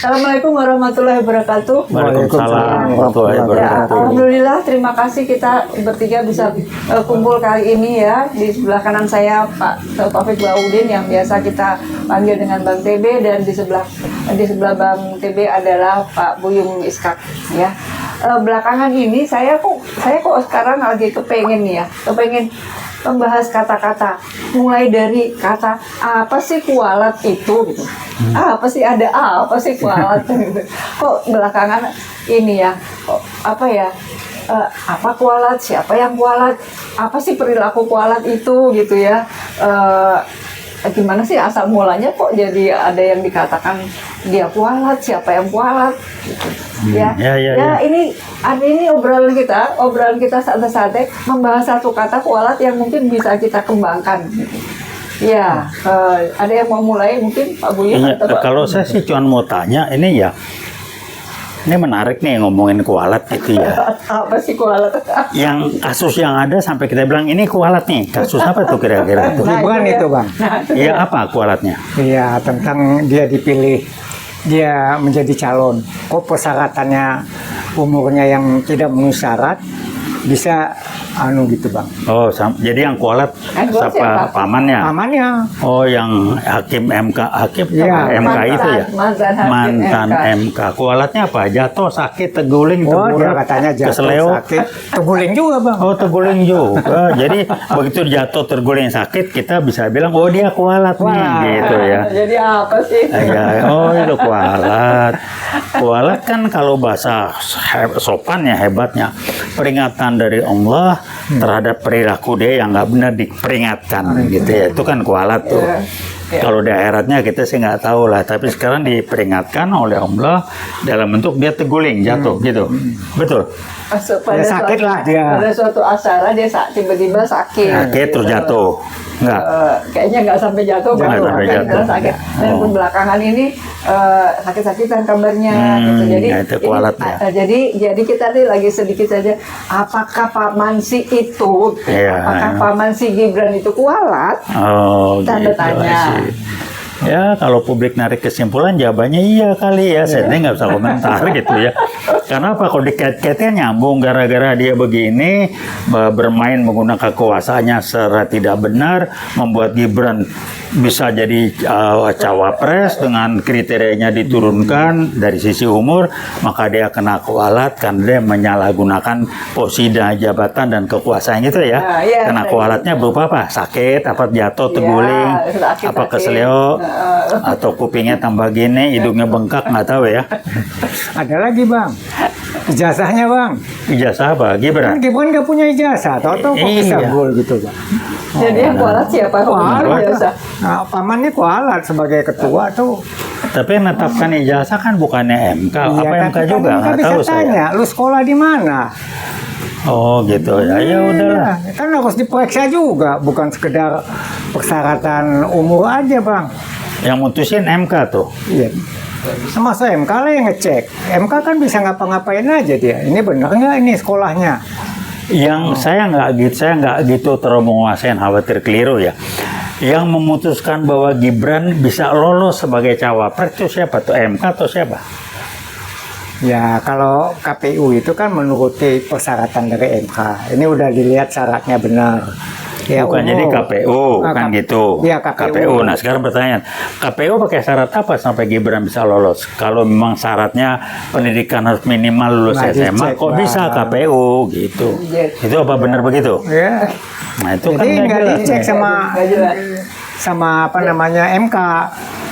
Assalamualaikum warahmatullahi wabarakatuh. Waalaikumsalam warahmatullahi Ya, wabarakatuh. alhamdulillah, terima kasih kita bertiga bisa kumpul kali ini ya. Di sebelah kanan saya Pak Taufik Baudin yang biasa kita panggil dengan Bang TB, dan di sebelah Bang TB adalah Pak Buyung Iskak ya. Belakangan ini saya kok sekarang lagi kepengen membahas kata-kata, mulai dari kata apa sih kualat itu gitu. Apa sih kualat gitu. Kok belakangan ini ya, kok apa ya, apa kualat, siapa yang kualat, apa sih perilaku kualat itu gitu ya. Gimana sih asal mulanya kok jadi ada yang dikatakan dia kualat, siapa yang kualat gitu. Ya, ini obrolan kita santai-santai membahas satu kata kualat yang mungkin bisa kita kembangkan gitu. Ya, ada yang mau mulai mungkin Pak Buyung atau Pak? Kalau saya sih cuma mau tanya ini ya. Ini menarik nih ngomongin kualat gitu ya. Apa sih kualat? Yang kasus yang ada sampai kita bilang ini kualat nih. Kasus apa tuh kira-kira tuh? Bukan itu Bang. Iya, apa kualatnya? Iya, tentang dia dipilih, dia menjadi calon. Kok persyaratannya umurnya yang tidak memenuhi syarat bisa gitu Bang. Oh, jadi yang kualat siapa? Pamannya? Pamannya. Oh, yang hakim MK, Iya. MK itu ya? Mantan MK. Kualatnya apa? Jatuh, sakit, teguling, Oh, dia tengkurap, katanya jatuh, keseleo. sakit, terguling juga Bang. Oh, terguling juga. Jadi begitu jatuh terguling sakit, kita bisa bilang, oh dia kualat nih, gitu ya. Jadi apa sih? Ya, oh itu kualat. Kualat kan kalau bahasa sopan ya, hebatnya peringatan dari Allah terhadap perilaku dia yang nggak benar diperingatkan gitu ya. Itu kan kualat tuh. Kalau di akhiratnya kita sih nggak tahu lah, tapi sekarang diperingatkan oleh Allah dalam bentuk dia terguling, jatuh gitu. Betul. Sakit lah dia. Pada suatu acara dia tiba-tiba sakit. Sakit terus jatuh. Enggak. Kayaknya nggak sampai jatuh, Nggak sampai jatuh. sakit. Dan pun belakangan ini sakit-sakitan kabarnya. Gitu. Jadi ya itu kualatnya. jadi kita nih lagi sedikit saja. Apakah Pak Mansi itu? Apakah Pak Mansi Gibran itu kualat? Oh, Tanda gitu tanya. sih. Ya, kalau publik narik kesimpulan jawabannya iya kali ya. Saya nggak bisa komentar gitu ya. Karena apa? Kalau dikait-kaitnya nyambung gara-gara dia begini bermain menggunakan kekuasaannya secara tidak benar, membuat Gibran bisa jadi cawapres dengan kriterianya diturunkan dari sisi umur, maka dia kena kualat karena dia menyalahgunakan posisi jabatan dan kekuasaan gitu ya. Kena kualatnya berupa apa? Sakit, apa jatuh, terguling, apa keseleo, atau kupingnya tambah gini, hidungnya bengkak, nggak tahu ya. Ada lagi Bang, ijazahnya Bang. Ijazah apa? Gibran? Gibran nggak punya ijazah, tahu-tahu kok bisa gol gitu Bang. Jadi yang kualat siapa? Kualat. Nah, pamannya kualat sebagai ketua tuh. Tapi yang menetapkan ijazah kan bukannya MK, apa MK tapi juga? kan Nggak bisa tahu tanya, saya. lu sekolah di mana? Oh gitu ya, ya udahlah. Iya, kan harus diperiksa juga, bukan sekedar persyaratan umur aja Bang. Yang mutusin MK tuh. Iya. Sama saya MK lah yang ngecek. MK kan bisa ngapa-ngapain aja dia. Ini bener nggak ini sekolahnya? Yang saya nggak gitu terlalu menguasain, khawatir keliru ya. Yang memutuskan bahwa Gibran bisa lolos sebagai cawapres itu siapa tuh? MK atau siapa? Ya kalau KPU itu kan menuruti persyaratan dari MK. Ini udah dilihat syaratnya benar. Ya, Bukan jadi KPU kan gitu. Iya, KPU. Nah sekarang pertanyaan, KPU pakai syarat apa sampai Gibran bisa lolos? Kalau memang syaratnya pendidikan harus minimal lulus SMA, kok bisa KPU gitu? Itu apa benar begitu? Ya. Nah itu kan Jadi nggak jelas. dicek sama apa namanya MK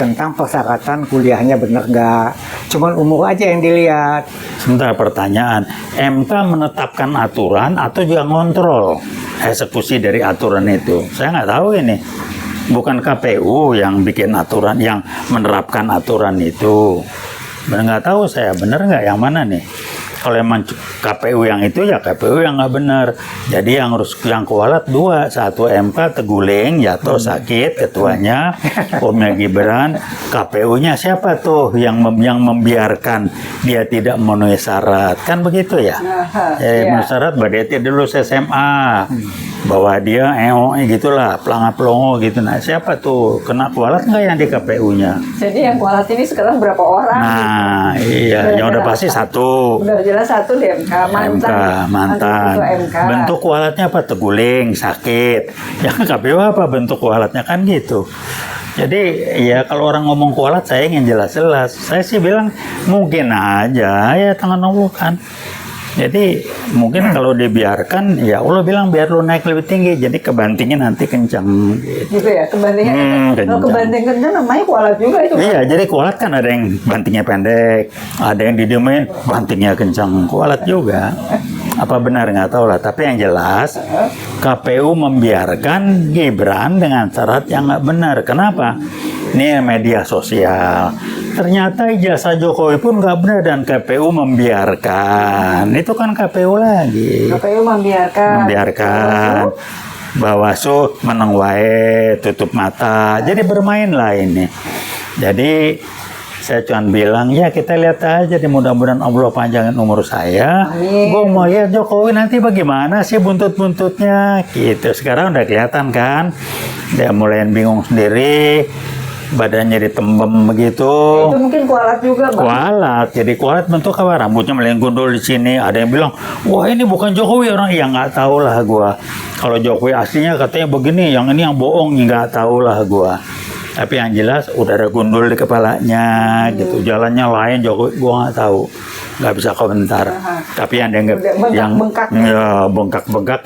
tentang persyaratan kuliahnya benar nggak. Cuman umur aja yang dilihat. Sebentar, pertanyaan, MK menetapkan aturan atau juga ngontrol eksekusi dari aturan itu? Saya nggak tahu ini. Bukan KPU yang bikin aturan, yang menerapkan aturan itu. Benar nggak tahu saya, benar nggak yang mana nih? Kalau emang KPU yang itu ya KPU yang nggak benar. Jadi yang kualat dua, satu MK terguling, jatuh sakit ketuanya, Omnya Gibran, KPU-nya siapa tuh yang membiarkan dia tidak memenuhi syarat, kan begitu ya? Memenuhi syarat berarti dia dulu SMA, bahwa dia gitulah, pelangap-pelongo gitu. Nah siapa tuh kena kualat nggak yang di KPU-nya? Jadi yang kualat ini sekarang berapa orang? Nah, iya, yang udah pasti satu. Udah jelas satu di MK, mantan. ketua MK. Bentuk kualatnya apa? Teguling, sakit. Yang KPU apa bentuk kualatnya, kan gitu. Jadi ya kalau orang ngomong kualat saya ingin jelas-jelas. Saya sih bilang mungkin aja ya tangan Allah kan. Jadi mungkin kalau dibiarkan, ya Allah bilang biar lu naik lebih tinggi, jadi kebantingnya nanti kencang. Gitu ya, kebantingan. Kalau kencang. kebanting kencang namanya kualat juga itu. Iya, jadi kualat kan ada yang bantingnya pendek, ada yang didiemin, bantingnya kencang, kualat juga. Apa benar nggak tahu lah, tapi yang jelas KPU membiarkan Gibran dengan syarat yang nggak benar. Kenapa? Ini media sosial. Ternyata ijazah Jokowi pun nggak benar dan KPU membiarkan. Itu kan KPU lagi. KPU membiarkan. Bawaslu menang wae, tutup mata. Jadi bermain lah ini. Jadi saya cuma bilang ya kita lihat aja, mudah-mudahan Allah panjangin umur saya. Gue mau lihat Jokowi nanti bagaimana sih buntut-buntutnya gitu. Sekarang udah kelihatan kan, dia mulai bingung sendiri, badannya ditembem begitu. Itu mungkin kualat juga, Bang. Kualat, jadi kualat bentuk apa? Rambutnya meleng gundul di sini. Ada yang bilang, wah ini bukan Jokowi orang. Ya nggak tahu lah gua. Kalau Jokowi aslinya katanya begini, yang ini yang bohong, nggak tahu lah gua. Tapi yang jelas udah ada gundul di kepalanya, gitu. Jalannya lain Jokowi, gua nggak tahu, nggak bisa komentar. Tapi yang bengkak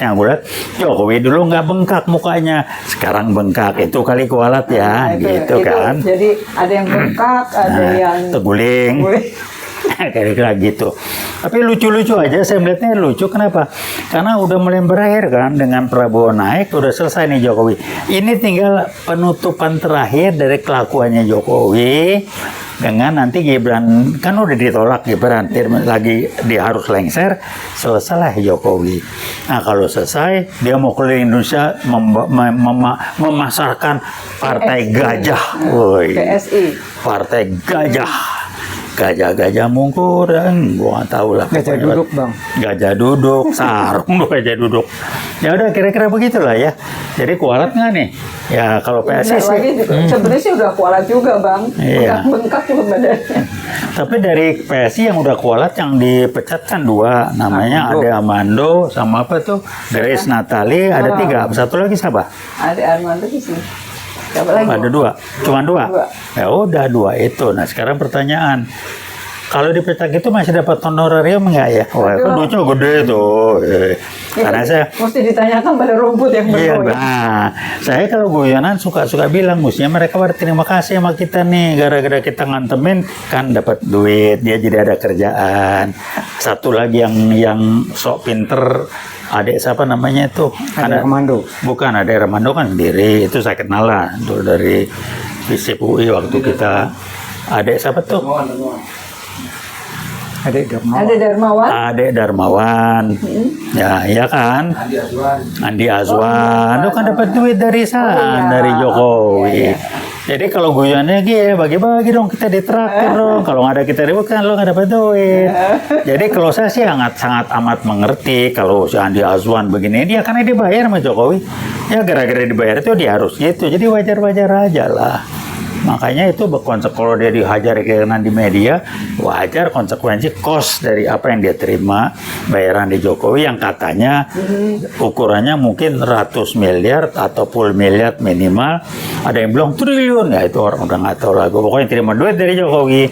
yang gue lihat, Jokowi dulu nggak bengkak mukanya, sekarang bengkak. Itu kali kualat ya, gitu kan. Jadi ada yang bengkak, ada yang teguling. Kira-kira gitu. Tapi lucu-lucu aja, saya melihatnya lucu. Kenapa? Karena udah mulai berakhir kan, dengan Prabowo naik, udah selesai nih Jokowi. Ini tinggal penutupan terakhir dari kelakuannya Jokowi. Dengan nanti Gibran, kan udah ditolak Gibran, lagi dia harus lengser, selesailah Jokowi. Nah kalau selesai, dia mau keliling Indonesia memasarkan partai gajah. Woi, PSI. Partai gajah. Gajah mungkur, gua nggak tahu lah. Gajah duduk, Bang. Gajah duduk, sarung gajah duduk. Ya udah kira-kira begitulah ya. Jadi kualat nggak nih? Ya kalau PSI sih. Sebenarnya sih udah kualat juga, Bang. Iya. Bengkak juga badannya. Tapi dari PSI yang udah kualat yang dipecat kan dua, namanya ada Armando sama apa tuh? Grace Natali, ada tiga. Satu lagi siapa? Ada Armando di sini. Siapa lagi? Ada dua, cuma dua. Ya udah dua itu. Nah sekarang pertanyaan, kalau dipecat itu masih dapat honorarium nggak ya? Wah, kan duitnya gede tuh. Karena saya mesti ditanyakan pada rumput yang iya, bergoyang. nah, saya kalau guyonan suka bilang, mestinya mereka berterima kasih sama kita nih, gara-gara kita ngantemin kan dapat duit, dia jadi ada kerjaan. Satu lagi yang sok pinter, adik siapa namanya itu? Ada Armando. Bukan, ada Armando kan sendiri, itu saya kenal lah, itu dari FISIP UI waktu kita. Adik siapa tuh? Adik Darmawan. Ada Darmawan. Adik Darmawan. Ya, iya kan? Andi Azwan. Itu kan dapat duit dari sana, dari Jokowi. Jadi kalau guyoannya gitu, bagi-bagi dong, kita ditraktir dong. Kalau nggak ada kita ribut kan lo nggak dapat duit. Jadi kalau saya sih sangat amat mengerti kalau si Andi Azwan begini, dia karena dibayar sama Jokowi. Ya gara-gara dibayar itu dia harus gitu. Jadi wajar-wajar aja lah. Makanya itu kalau dia dihajar di media, wajar konsekuensi cost dari apa yang dia terima bayaran di Jokowi yang katanya ukurannya mungkin ratus miliar atau puluh miliar minimal. Ada yang bilang triliun, ya itu orang udah nggak tahu lah. Pokoknya terima duit dari Jokowi.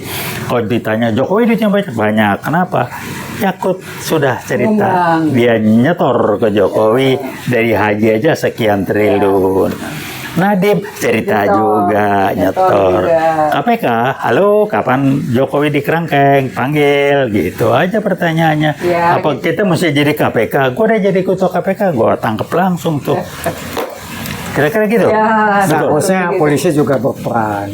Kalau ditanya Jokowi duitnya banyak, kenapa? Yakut sudah cerita, dia nyetor ke Jokowi dari haji aja sekian triliun. Nadiem cerita juga nyetor. KPK, halo, kapan Jokowi dikerangkeng? Panggil, gitu aja pertanyaannya. Ya, apa kita mesti jadi KPK? Gue udah jadi ketua KPK, gue tangkep langsung tuh. Kira-kira gitu. Ya, seharusnya polisi juga berperan.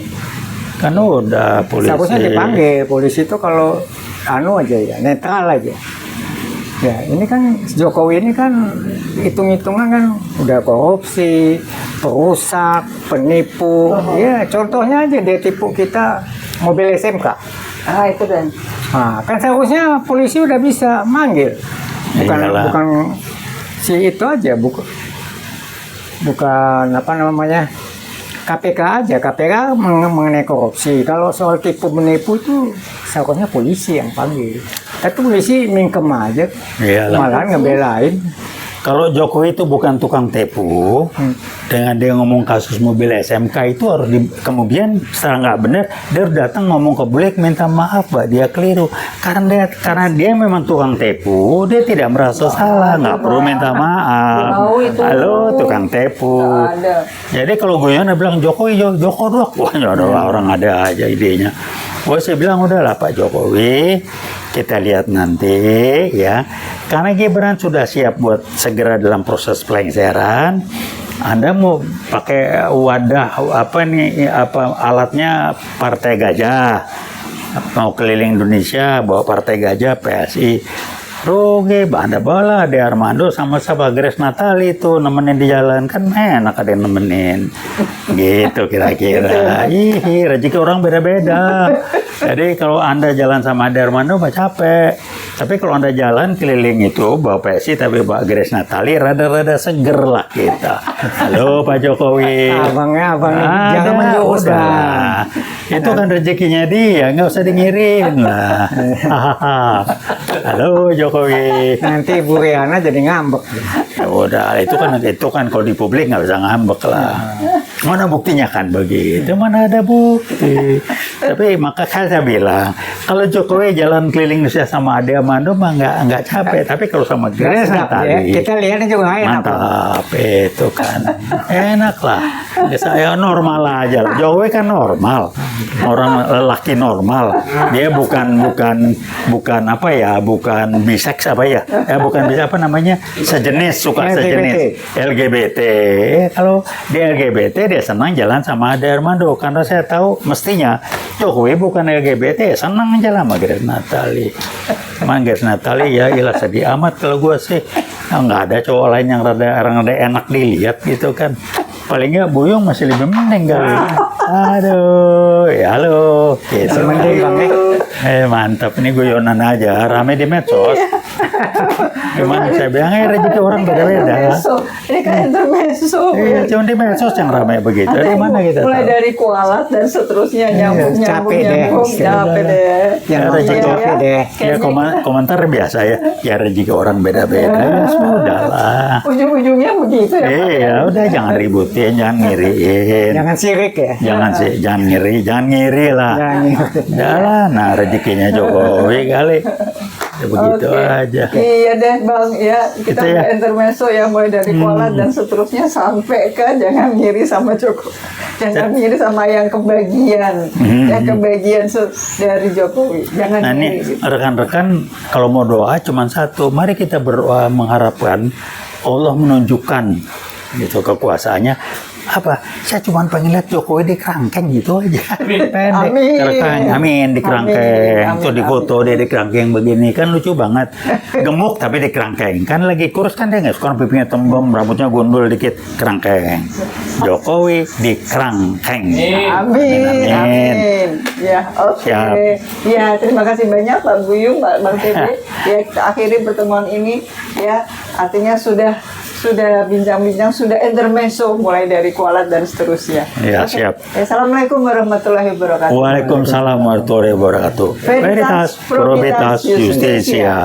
Kan udah polisi. Seharusnya dipanggil polisi itu kalau anu aja ya, netral aja. Ya, ini kan Jokowi ini kan hitung-hitungan kan udah korupsi, perusak, penipu. Ya, contohnya aja dia tipu kita mobil SMK. Ah, itu dan. Nah, kan seharusnya polisi udah bisa manggil. Iyalah. Bukan si itu aja, bukan apa namanya, KPK aja. KPK mengenai korupsi. Kalau soal tipu menipu itu seharusnya polisi yang panggil. Tapi polisi mingkem aja, Iyalah. malah ngebelain. Kalau Jokowi itu bukan tukang tipu, dengan dia ngomong kasus mobil SMK itu harus kemudian setelah nggak benar, dia harus datang ngomong ke publik minta maaf, Pak, dia keliru. Karena dia memang tukang tipu, dia tidak merasa salah, nggak perlu minta maaf. Tahu itu. Halo, tukang tipu. Nggak ada. Jadi kalau guyon bilang Jokowi, Jokowi, wah ya ada orang ada aja idenya. Wah, saya bilang udahlah Pak Jokowi, kita lihat nanti ya. Karena Gibran sudah siap buat segera dalam proses pelengseran. Anda mau pakai wadah alatnya Partai Gajah, mau keliling Indonesia bawa Partai Gajah PSI. Rugi, Anda bawa Ade Armando sama Grace Natali itu nemenin di jalan, kan enak ada yang nemenin gitu kira-kira. Ih, rezeki orang beda-beda. Jadi kalau Anda jalan sama Ade Armando mah capek, tapi kalau Anda jalan keliling itu bawa PSI tapi bawa Grace Natali, rada-rada seger lah kita. Halo Pak Jokowi. Abangnya Ada, jangan menjauh. udah. Itu kan rezekinya dia, nggak usah dingirim lah. Hahaha. Halo Jokowi. Nanti Bu Riana jadi ngambek. Ya udah, itu kan kalau di publik nggak bisa ngambek lah. Mana buktinya kan begitu? Mana ada bukti? Tapi maka saya bilang, kalau Jokowi jalan keliling Indonesia sama Ade Armando mah nggak capek. Tapi kalau sama Grace Natali, Kita lihatnya juga enak. mantap itu kan, enak lah. Ya, saya normal aja lah. Jokowi kan normal, orang lelaki normal. Dia bukan apa ya, bukan bisex apa ya, bukan bisa apa namanya, sejenis, suka LGBT. sejenis LGBT. Kalau dia LGBT dia senang jalan sama Ade Armando karena saya tahu mestinya Jokowi bukan LGBT, senang jalan sama Grace Natali. Emang Grace Natali ya ilah sedih amat kalau gue sih. Nggak ada cowok lain yang rada enak dilihat gitu kan. Paling nggak Buyung masih lebih mending kali. Aduh, ya halo. Gitu. Mending Bang. Mantap, ini guyonan aja, rame di medsos. Gimana saya bilang, rezeki orang beda-beda. Intermezzo. Ini kan intermezzo. Iya, cuma di medsos yang ramai begitu. Ada Dari yang mana kita mulai tahu? dari kualat dan seterusnya nyambung capek deh. capek deh. Yang Ya, rezeki capek deh. Ya komentar biasa ya. Ya rezeki orang beda-beda. Ya sudah lah. Ujung-ujungnya begitu ya. Pak? Iya, udah jangan ributin, jangan ngiriin. Jangan sirik ya. Jangan ngiri lah. Jangan ngiri. Udah lah, nah rezekinya Jokowi kali. Ya begitu Oke. aja. Iya deh Bang, ya kita Gitu ya. intermezzo ya mulai dari kualat dan seterusnya sampai ke jangan ngiri sama Jokowi. Jangan ngiri sama yang kebagian. Yang kebagian dari Jokowi. Jangan Nah ngiri. ini rekan-rekan kalau mau doa cuma satu, mari kita berdoa mengharapkan Allah menunjukkan gitu kekuasaannya. Apa? Saya cuma pengen lihat Jokowi di kerangkeng gitu aja. Pendek. Amin. Amin di kerangkeng. Amin. Tuh di foto dia di kerangkeng begini kan lucu banget. Gemuk tapi di kerangkeng. Kan lagi kurus kan dia nggak suka pipinya tembem, rambutnya gundul dikit kerangkeng. Jokowi di kerangkeng. Amin. Amin. Ya, oke. Siap. Ya, terima kasih banyak Pak Buyung, Bang TB. Ya, kita akhiri pertemuan ini ya. Artinya sudah bincang-bincang, sudah intermezzo mulai dari kualat dan seterusnya. Ya, Oke. siap. Assalamualaikum warahmatullahi wabarakatuh. Waalaikumsalam warahmatullahi wabarakatuh. Veritas, Veritas, probitas, probitas, justitia. justisia.